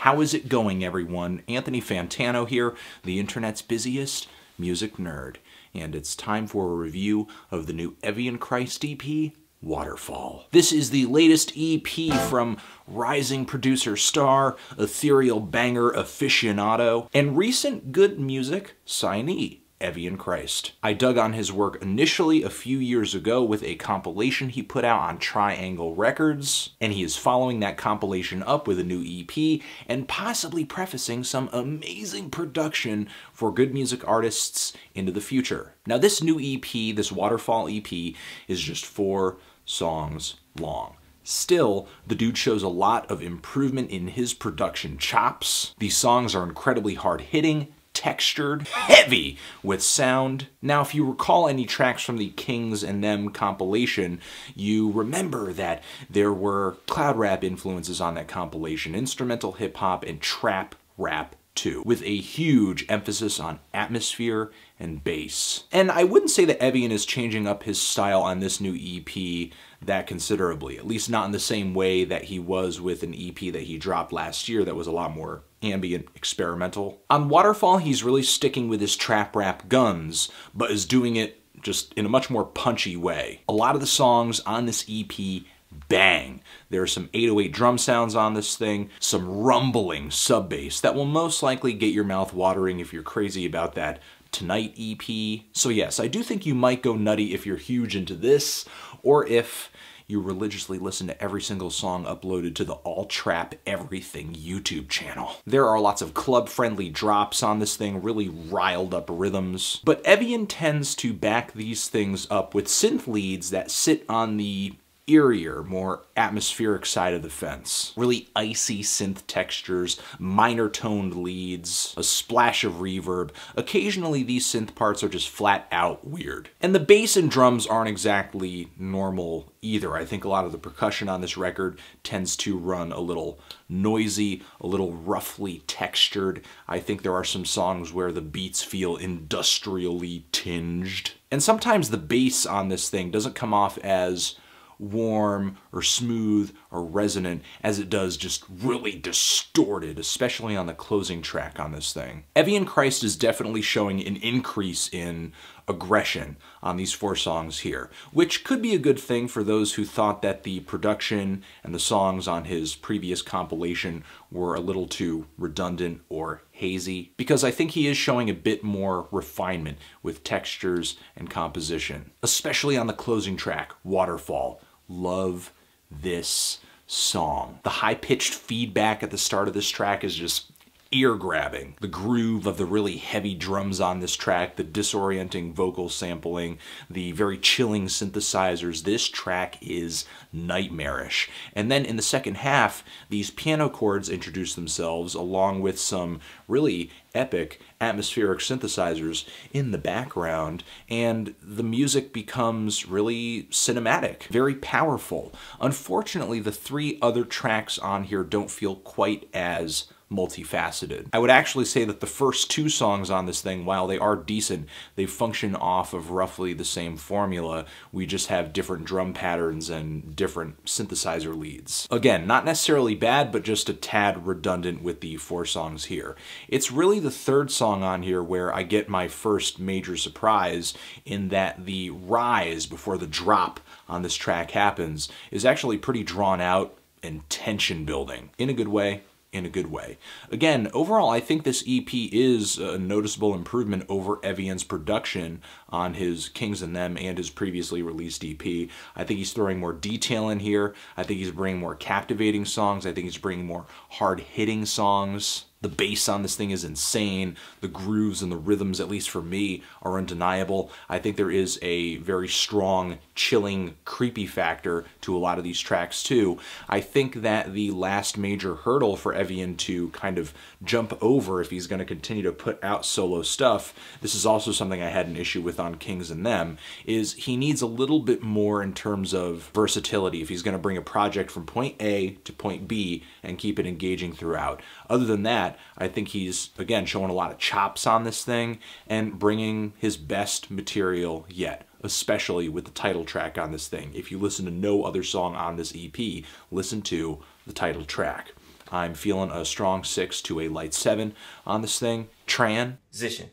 How is it going, everyone? Anthony Fantano here, the internet's busiest music nerd. And it's time for a review of the new Evian Christ EP, Waterfall. This is the latest EP from rising producer star, ethereal banger aficionado, and recent good music signee, Evian Christ. I dug on his work initially a few years ago with a compilation he put out on Triangle Records, and he is following that compilation up with a new EP and possibly prefacing some amazing production for good music artists into the future. Now this new EP, this Waterfall EP, is just 4 songs long. Still, the dude shows a lot of improvement in his production chops. These songs are incredibly hard-hitting, textured, heavy with sound. Now, if you recall any tracks from the Kings and Them compilation, you remember that there were cloud rap influences on that compilation, instrumental hip-hop and trap rap too, with a huge emphasis on atmosphere and bass. And I wouldn't say that Evian is changing up his style on this new EP that considerably, at least not in the same way that he was with an EP that he dropped last year that was a lot more ambient, experimental. On Waterfall, he's really sticking with his trap rap guns, but is doing it just in a much more punchy way. A lot of the songs on this EP bang. There are some 808 drum sounds on this thing, some rumbling sub bass that will most likely get your mouth watering if you're crazy about that Tonight EP. So yes, I do think you might go nutty if you're huge into this, or if you religiously listen to every single song uploaded to the All Trap Everything YouTube channel. There are lots of club-friendly drops on this thing, really riled up rhythms. But Evian tends to back these things up with synth leads that sit on the eerier, more atmospheric side of the fence. Really icy synth textures, minor toned leads, a splash of reverb. Occasionally these synth parts are just flat out weird. And the bass and drums aren't exactly normal either. I think a lot of the percussion on this record tends to run a little noisy, a little roughly textured. I think there are some songs where the beats feel industrially tinged. And sometimes the bass on this thing doesn't come off as warm or smooth or resonant as it does just really distorted, especially on the closing track on this thing. Evian Christ is definitely showing an increase in aggression on these 4 songs here, which could be a good thing for those who thought that the production and the songs on his previous compilation were a little too redundant or hazy, because I think he is showing a bit more refinement with textures and composition, especially on the closing track, Waterfall. Love this song. The high-pitched feedback at the start of this track is just ear-grabbing. The groove of the really heavy drums on this track, the disorienting vocal sampling, the very chilling synthesizers. This track is nightmarish. And then in the second half, these piano chords introduce themselves along with some really epic atmospheric synthesizers in the background, and the music becomes really cinematic, very powerful. Unfortunately, the 3 other tracks on here don't feel quite as multifaceted. I would actually say that the first 2 songs on this thing, while they are decent, they function off of roughly the same formula. We just have different drum patterns and different synthesizer leads. Again, not necessarily bad, but just a tad redundant with the 4 songs here. It's really the 3rd song on here where I get my first major surprise, in that the rise before the drop on this track happens is actually pretty drawn out and tension building. In a good way. In a good way. Again, overall, I think this EP is a noticeable improvement over Evian's production on his Kings and Them and his previously released EP. I think he's throwing more detail in here. I think he's bringing more captivating songs. I think he's bringing more hard-hitting songs. The bass on this thing is insane. The grooves and the rhythms, at least for me, are undeniable. I think there is a very strong, chilling, creepy factor to a lot of these tracks too. I think that the last major hurdle for Evian to kind of jump over if he's going to continue to put out solo stuff, this is also something I had an issue with on Kings and Them, is he needs a little bit more in terms of versatility if he's going to bring a project from point A to point B and keep it engaging throughout. Other than that, I think he's, again, showing a lot of chops on this thing and bringing his best material yet, especially with the title track on this thing. If you listen to no other song on this EP, listen to the title track. I'm feeling a strong 6 to a light 7 on this thing. Transition.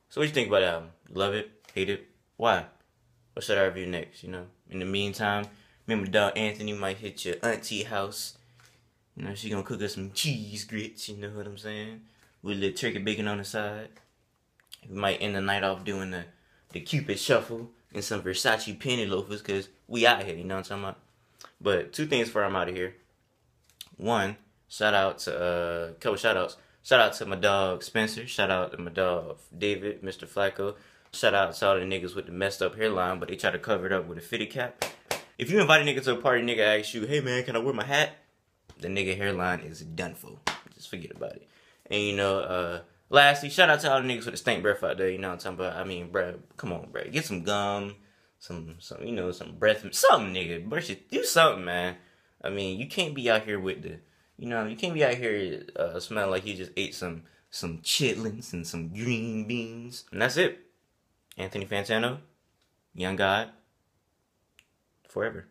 So what you think about the album? Love it? Hate it? Why? What should I review next, you know? In the meantime, remember dog Anthony might hit your auntie house. You know, she gonna cook us some cheese grits, you know what I'm saying? With a little turkey bacon on the side. We might end the night off doing the Cupid Shuffle and some Versace penny loafers, because we out here, you know what I'm talking about? But 2 things before I'm out of here. 1, shout out to, couple shout outs. Shout out to my dog Spencer. Shout out to my dog David, Mr. Flacco. Shout out to all the niggas with the messed up hairline, but they try to cover it up with a fitted cap. If you invite a nigga to a party, nigga asks you, hey man, can I wear my hat? The nigga hairline is done for. Just forget about it. And you know, lastly, shout out to all the niggas with the stank breath out there, you know what I'm talking about? I mean, bruh, come on, bruh. Get some gum, some you know, some breath, something, nigga. Bruh, shit, do something, man. I mean, you can't be out here with the, you know, you can't be out here smelling like you just ate some chitlins and some green beans. And that's it. Anthony Fantano, Young God, forever.